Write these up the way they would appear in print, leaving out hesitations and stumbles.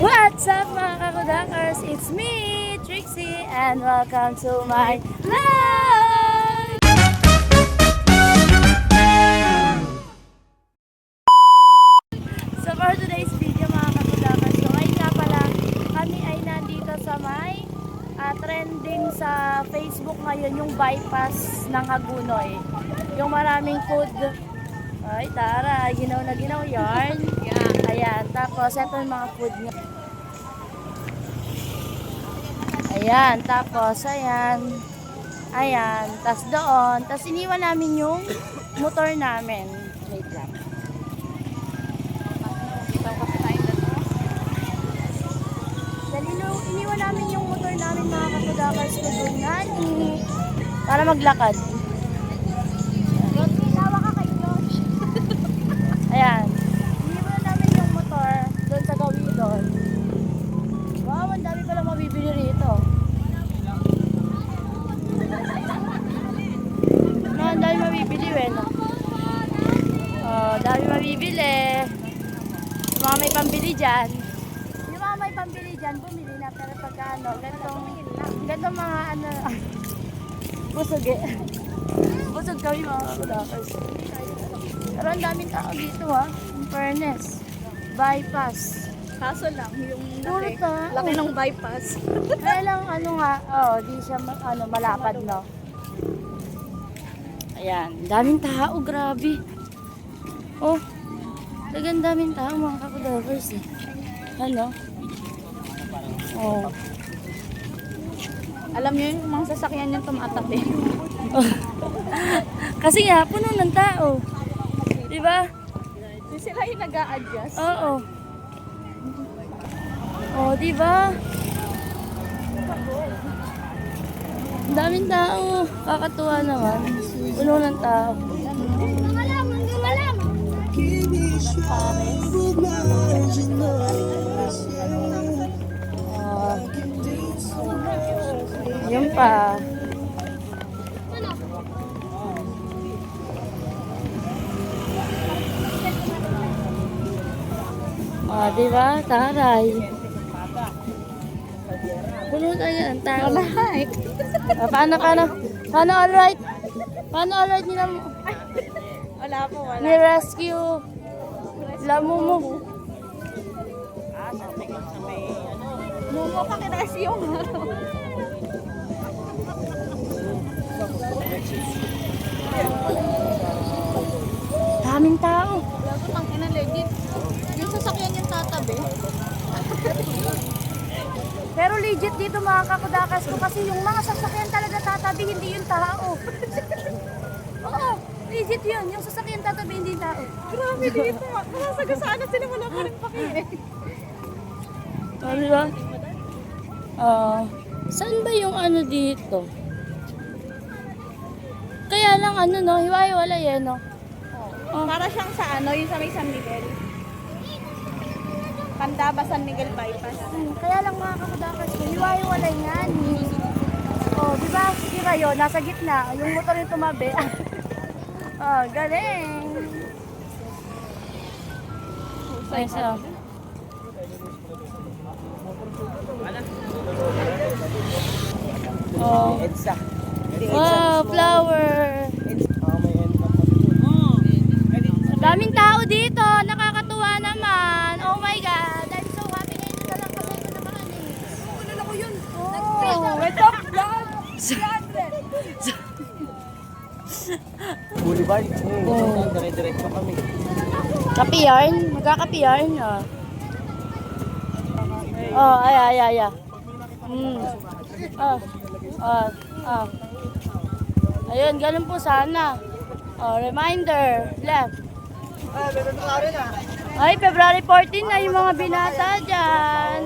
What's up mga kakudakers? It's me, Trixie, and welcome to my vlog! So for today's video mga kakudakers, so ngayon nga pala kami ay nandito sa may trending sa Facebook ngayon yung bypass ng Hagunoy. Yung maraming food. Ay, tara, ginaw na ginaw yarn. Ayan, tapos ito yung mga food niya. Ayan, tapos ayan. Ayan, tapos doon. Tapos iniwan namin yung motor namin. Wait lang. Iniwan namin yung motor namin mga kakudakers ko doon nani. Para maglakad. Ayan. Iniwan namin yung motor doon sa gawidon. Wow, ang dami pala mabibili rito. No, ang dami mabibili, no? Oh, dami mabibili. Yung mga may pambili dyan. Yung mga may pambili dyan, bumili na. Pero pagka ano, gantong mga ano, busog eh. Busog kami mga kakudakers. Pero ang daming tao dito ha. In fairness. Bypass. Kaso lang, yung Puro tao. laki ng bypass. Kaya lang ano nga, di siya malapad, no? Ayan, daming tao, grabe. Oh, talagang daming tao mga kakudakers eh. Ano? Oh. Alam niyo yung mga sasakyan yung tumatabi. Kasi nga, puno ng tao. Diba? Hindi sila yung nag-a-adjust. Oo. Oh, diba? Ang daming tao. Kakatuwa naman. Puno ng tao. Yun pa. Diba? Taray. Puno tayo ang tao. Alright. Paano alright? Paano alright nila mo? Wala po, wala. Ni rescue. Lamumu. Mumo ka kinas yung Daming tao. Lago tang ina legit. Yung sasakyan yung tatabi. Pero legit dito mga kakudakas ko kasi yung mga sasakyan talaga tatabi, hindi yung tao. Oo, legit yun. Yung sasakyan tatabi, hindi yung tao. Grabe dito. Masagasaan na sila, wala pa rin pakinig. Diba? Saan ba yung ano dito? Kaya lang ano no, hiwa-hiwalay eh no. Para siyang sa ano, yung sa may San Miguel. Pandaba San Miguel bypass. Kaya lang mga kakudakas ko, hiwa-hiwalay nga ni. Oh, di ba? Sige kayo, nasa gitna. Yung motor yung tumabi. Oh, galing. Ay, so. Oh. Wow, flower. Daming tao dito. Nakakatuwa naman. Oh my God. I'm so happy ngayon na lang kasi ito naman eh. Ano na ko yun? Oh, what's up, vlog? Boulevard. Oh. Dire-diretso kami. Kape yarn? Magkakape yarn? Oh. Oh, ay. Oh. Ayun, ganun po sana. Oh, reminder. Left. Ay, February 14 na yung mga binata dyan.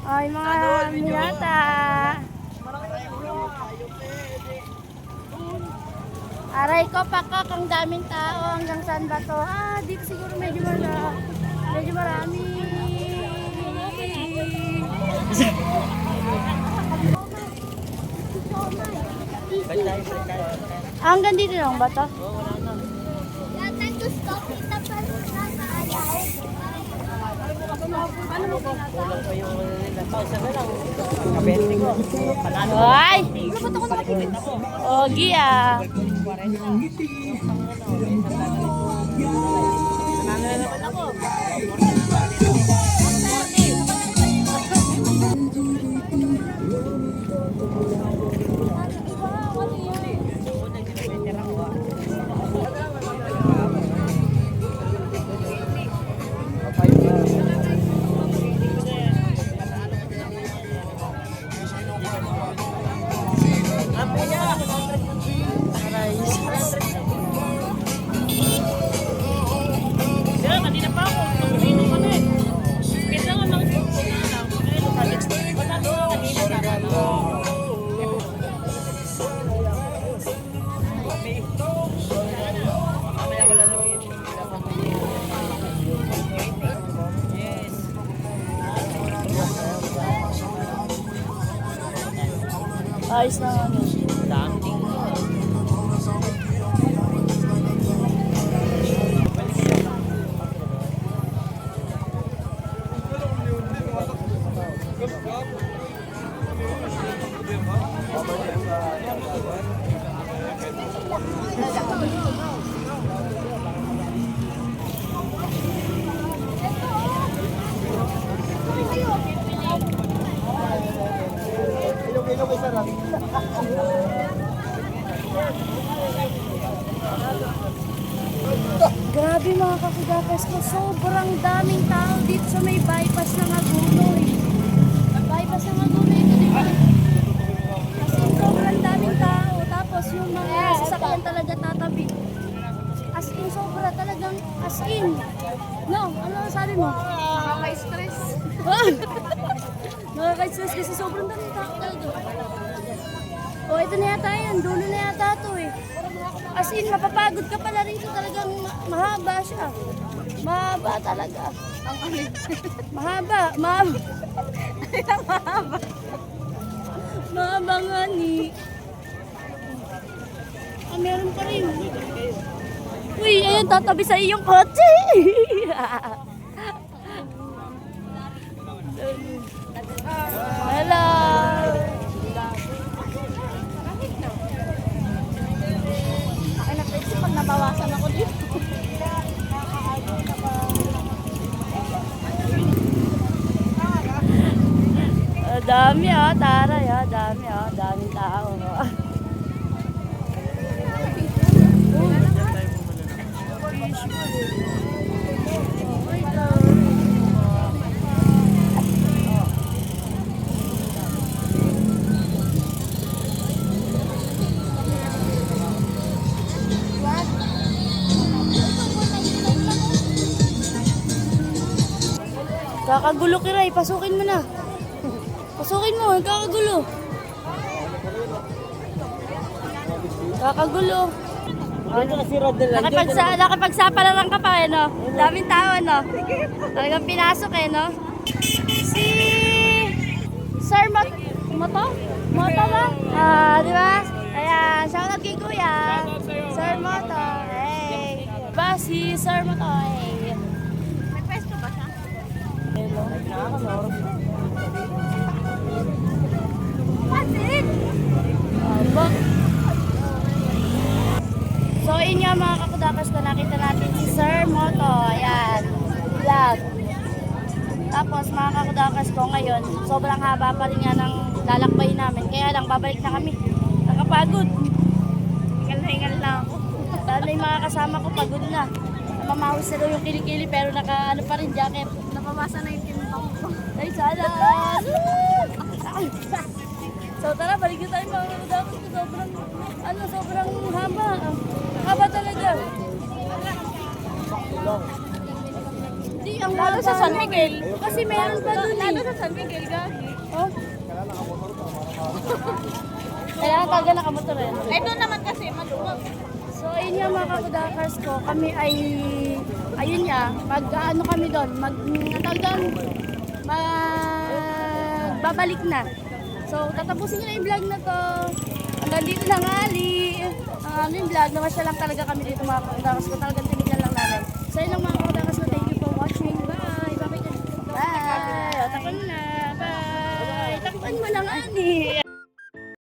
Ay, mga binata. Aray ko, pakak, ang daming tao. Hanggang saan ba to? Dito siguro medyo marami. Hanggang dito lang ba to? Ay! Ogi ah. Ayos na ano. Grabe mga kakudakas ko, sobrang daming tao dito sa may bypass ng Agunoy. Bypass ng Agunoy ito dito. As in, sobrang daming tao. Tapos yung mga sasakyan talaga tatabi. As in, sobra talagang as in. No, ano sabi mo? Nakaka-stress. Nakaka-stress kasi sobrang daming tao talaga. O, ito na yata yan. Dulo na yata ito eh. As in, mapapagod ka pala rito. Talagang mahaba siya. Mahaba talaga. Ang alin. Mahaba. Mahaba. Mahaba nga ni. Ah, meron pa rin. Uy, ayun, tatabi sa iyong kotse. Hello. Ay, napisip pag nabawasan ako dito. Dami ah, taray ah, dami ah, daming tao. Kakagulo Kiray, pasukin mo na. Pasukin mo, kakagulo. Kakagulo. Nakapagsapa na lang ka pa eh, no? Daming tao, no? Talagang pinasok eh, no? Si Sir Moto? Moto ba? Di ba? Ayan, shoutout kay Kuya. Sir Moto, hey. Diba si Sir Moto, hey. May pwesto ba siya? Aba. So, yun nga mga kakudakas ko, nakita natin si Sir Moto. Ayan, vlog. Tapos mga kakudakas ko ngayon, sobrang haba pa rin nga ng lalakbay namin. Kaya lang, babalik na kami. Nakapagod. Hingal na ako. Lalo yung mga kasama ko, pagod na. Mamahos na daw yung kilikili pero naka ano pa rin jacket. Napabasa na yung timbang ko. Ay, sana! So tara, balik na tayo mga kakudakas ko. Sobrang haba. Haba talaga. Di, ang Lalo sa San Miguel. Kasi meron pa dun Lalo eh. sa San Miguel, gagi. Oh? Kailangan taga nakamotor eh. Eh, doon naman kasi, maluwag. So, ayun nga mga kakudakers ko, kami ay, ayun nga, mag-ano kami doon, babalik na. So, tatapusin nyo na yung vlog na to. Hanggang dito lang ali. Ang aming vlog, namasya lang talaga kami dito mga kakudakers ko, talagang tinignan lang namin. So, yun lang mga kakudakers ko, thank you for watching. Bye! Bye! mo lang, ani.